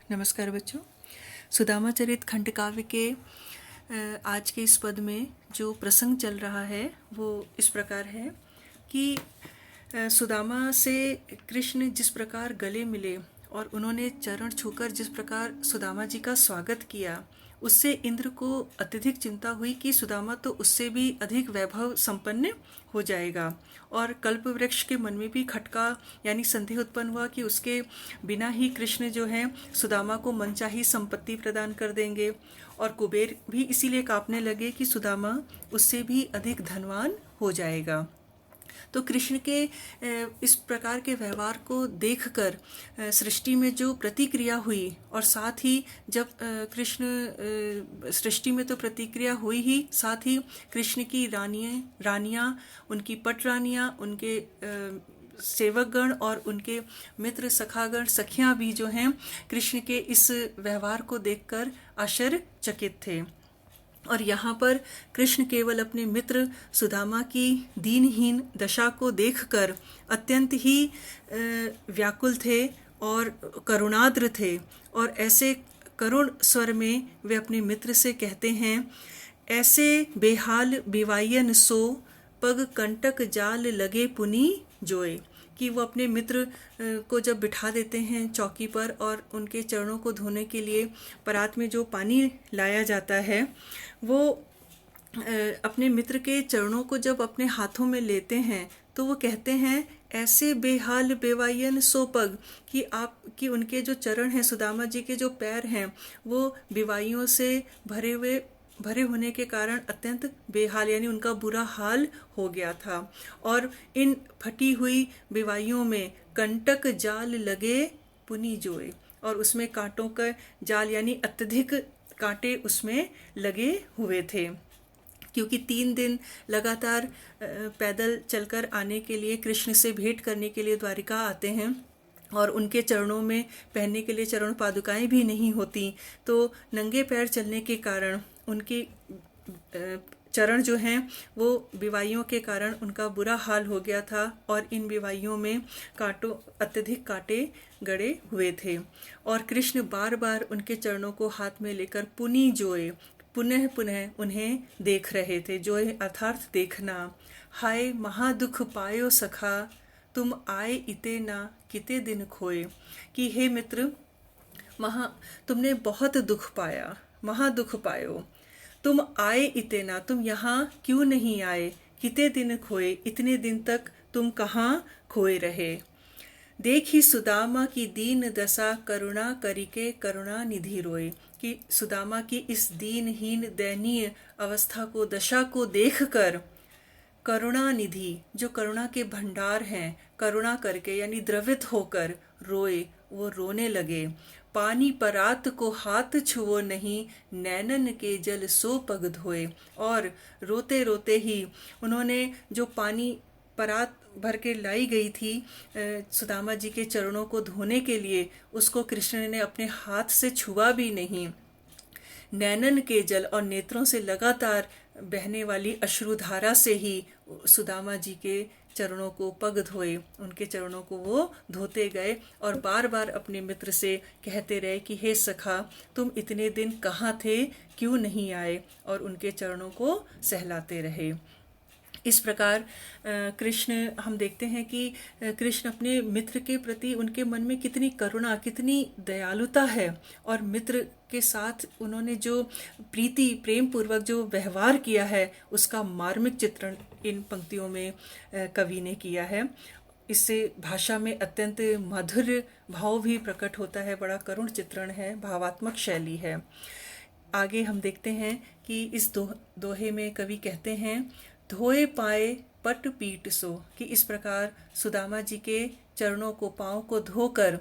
नमस्कार बच्चों। सुदामा चरित खंड काव्य के आज के इस पद में जो प्रसंग चल रहा है वो इस प्रकार है कि सुदामा से कृष्ण जिस प्रकार गले मिले और उन्होंने चरण छूकर जिस प्रकार सुदामा जी का स्वागत किया, उससे इंद्र को अत्यधिक चिंता हुई कि सुदामा तो उससे भी अधिक वैभव संपन्न हो जाएगा। और कल्प वृक्ष के मन में भी खटका यानी संदेह उत्पन्न हुआ कि उसके बिना ही कृष्ण जो है सुदामा को मनचाही संपत्ति प्रदान कर देंगे। और कुबेर भी इसीलिए कांपने लगे कि सुदामा उससे भी अधिक धनवान हो जाएगा। तो कृष्ण के इस प्रकार के व्यवहार को देखकर सृष्टि में जो प्रतिक्रिया हुई, और साथ ही जब कृष्ण सृष्टि में तो प्रतिक्रिया हुई ही, साथ ही कृष्ण की रानियाँ, उनकी पट रानियाँ, उनके सेवकगण और उनके मित्र सखागण सखियाँ भी जो हैं कृष्ण के इस व्यवहार को देखकर आश्चर्यचकित थे। और यहाँ पर कृष्ण केवल अपने मित्र सुदामा की दीनहीन दशा को देखकर अत्यंत ही व्याकुल थे और करुणाद्र थे। और ऐसे करुण स्वर में वे अपने मित्र से कहते हैं, ऐसे बेहाल बिवायन सो पग कंटक जाल लगे पुनी जोए। कि वो अपने मित्र को जब बिठा देते हैं चौकी पर और उनके चरणों को धोने के लिए परात में जो पानी लाया जाता है, वो अपने मित्र के चरणों को जब अपने हाथों में लेते हैं तो वो कहते हैं, ऐसे बेहाल बेवायन सो पग, कि उनके जो चरण हैं, सुदामा जी के जो पैर हैं, वो बीवाइयों से भरे होने के कारण अत्यंत बेहाल यानी उनका बुरा हाल हो गया था। और इन फटी हुई बीवाइयों में कंटक जाल लगे पुनी जोए, और उसमें कांटों का जाल यानी अत्यधिक कांटे उसमें लगे हुए थे। क्योंकि 3 दिन लगातार पैदल चलकर आने के लिए, कृष्ण से भेंट करने के लिए द्वारिका आते हैं, और उनके चरणों में पहनने के लिए चरण पादुकाएं भी नहीं होती, तो नंगे पैर चलने के कारण उनके चरण जो हैं वो बीवाइयों के कारण उनका बुरा हाल हो गया था। और इन बीवाइयों में अत्यधिक कांटे गड़े हुए थे। और कृष्ण बार बार उनके चरणों को हाथ में लेकर पुनी जोए, पुनः पुनः उन्हें देख रहे थे। जोए अर्थात देखना। हाय महादुख पायो सखा, तुम आए इते ना किते दिन खोए। कि हे मित्र, तुमने बहुत दुख पाया, महादुख पायो, तुम आए इते ना, तुम यहाँ क्यों नहीं आए, किते दिन खोए, इतने दिन तक तुम कहाँ खोए रहे। देखी सुदामा की दीन दशा, करुणा करिके करुणा निधि रोए। कि सुदामा की इस दीनहीन दयनीय अवस्था को, दशा को देखकर करुणा निधि, जो करुणा के भंडार हैं, करुणा करके यानी द्रवित होकर रोए, वो रोने लगे। पानी परात को हाथ छुओ नहीं, नैनन के जल सो पग धोए। और रोते रोते ही उन्होंने जो पानी परात भर के लाई गई थी सुदामा जी के चरणों को धोने के लिए, उसको कृष्ण ने अपने हाथ से छुआ भी नहीं। नैनन के जल और नेत्रों से लगातार बहने वाली अश्रुधारा से ही सुदामा जी के चरणों को पग धोए, उनके चरणों को वो धोते गए। और बार बार अपने मित्र से कहते रहे कि हे सखा, तुम इतने दिन कहाँ थे, क्यों नहीं आए, और उनके चरणों को सहलाते रहे। इस प्रकार कृष्ण, हम देखते हैं कि कृष्ण अपने मित्र के प्रति उनके मन में कितनी करुणा, कितनी दयालुता है। और मित्र के साथ उन्होंने जो प्रेम पूर्वक जो व्यवहार किया है, उसका मार्मिक चित्रण इन पंक्तियों में कवि ने किया है। इससे भाषा में अत्यंत मधुर भाव भी प्रकट होता है, बड़ा करुण चित्रण है, भावात्मक शैली है। आगे हम देखते हैं कि इस दोहे में कवि कहते हैं, धोए पाए पट पीट सो। कि इस प्रकार सुदामा जी के चरणों को, पाँव को धोकर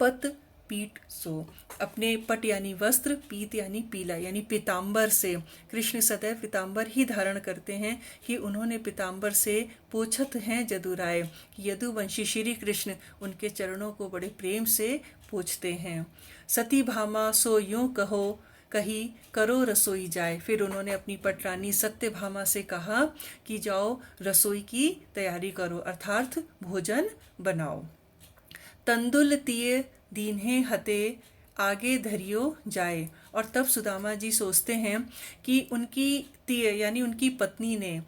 पट पीट सो, अपने पट यानी वस्त्र, पीत यानी पीला यानी पीताम्बर से, कृष्ण सदैव पीताम्बर ही धारण करते हैं, कि उन्होंने पीताम्बर से पोछत हैं जदुराय। यदुवंशी श्री कृष्ण उनके चरणों को बड़े प्रेम से पोछते हैं। सती भामा सो यूं कहो, कही करो रसोई जाए। फिर उन्होंने अपनी पटरानी सत्यभामा से कहा कि जाओ रसोई की तैयारी करो, अर्थात भोजन बनाओ। तंदुल तिये दीन्हे हते, आगे धरियो जाए। और तब सुदामा जी सोचते हैं कि उनकी यानी उनकी पत्नी ने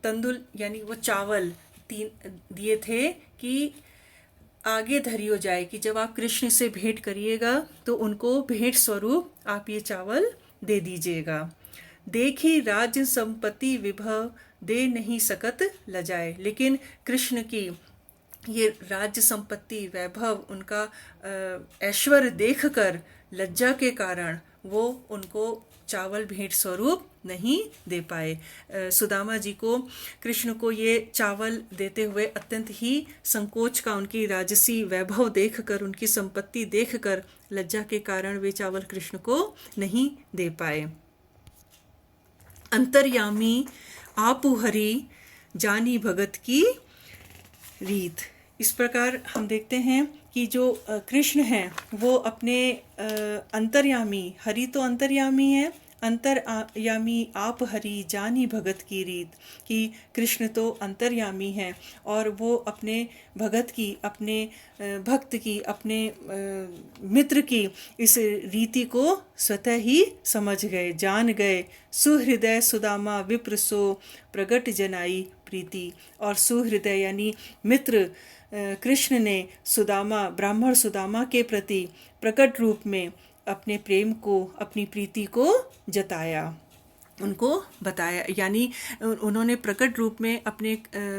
तंदुल यानी वो चावल दिए थे कि आगे धरियो जाए, कि जब आप कृष्ण से भेंट करिएगा तो उनको भेंट स्वरूप आप ये चावल दे दीजिएगा। देखी राज्य संपत्ति विभव दे नहीं सकत लजाए। लेकिन कृष्ण की ये राज्य संपत्ति वैभव उनका ऐश्वर्य देखकर लज्जा के कारण वो उनको चावल भेंट स्वरूप नहीं दे पाए। सुदामा जी को कृष्ण को ये चावल देते हुए अत्यंत ही संकोच का, उनकी राजसी वैभव देखकर, उनकी संपत्ति देखकर लज्जा के कारण वे चावल कृष्ण को नहीं दे पाए। अंतर्यामी आपु हरि जानी भगत की रीत। इस प्रकार हम देखते हैं कि जो कृष्ण हैं वो अपने अंतर्यामी, हरि तो अंतर्यामी है, अंतर्यामी आप हरि जानी भगत की रीत, कि कृष्ण तो अंतर्यामी हैं और वो अपने भगत की, अपने भक्त की, अपने मित्र की इस रीति को स्वतः ही समझ गए, जान गए। सुहृदय सुदामा विप्र सो प्रगट जनाई प्रीति। और सुहृदय यानी मित्र कृष्ण ने सुदामा, ब्राह्मण सुदामा के प्रति प्रकट रूप में अपने प्रेम को, अपनी प्रीति को जताया, उनको बताया। यानी उन्होंने प्रकट रूप में अपने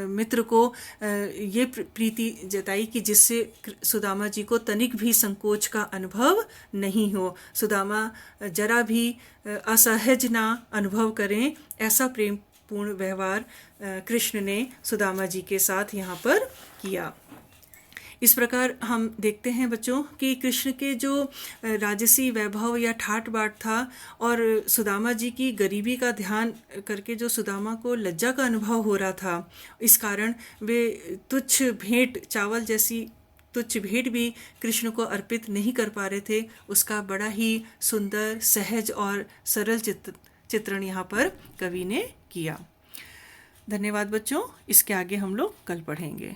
मित्र को ये प्रीति जताई कि जिससे सुदामा जी को तनिक भी संकोच का अनुभव नहीं हो, सुदामा जरा भी असहज ना अनुभव करें। ऐसा प्रेम पूर्ण व्यवहार कृष्ण ने सुदामा जी के साथ यहाँ पर किया। इस प्रकार हम देखते हैं बच्चों कि कृष्ण के जो राजसी वैभव या ठाट बाट था और सुदामा जी की गरीबी का ध्यान करके जो सुदामा को लज्जा का अनुभव हो रहा था, इस कारण वे तुच्छ भेंट, चावल जैसी तुच्छ भेंट भी कृष्ण को अर्पित नहीं कर पा रहे थे। उसका बड़ा ही सुंदर, सहज और सरल चित्रण यहाँ पर कवि ने किया। धन्यवाद बच्चों। इसके आगे हम लोग कल पढ़ेंगे।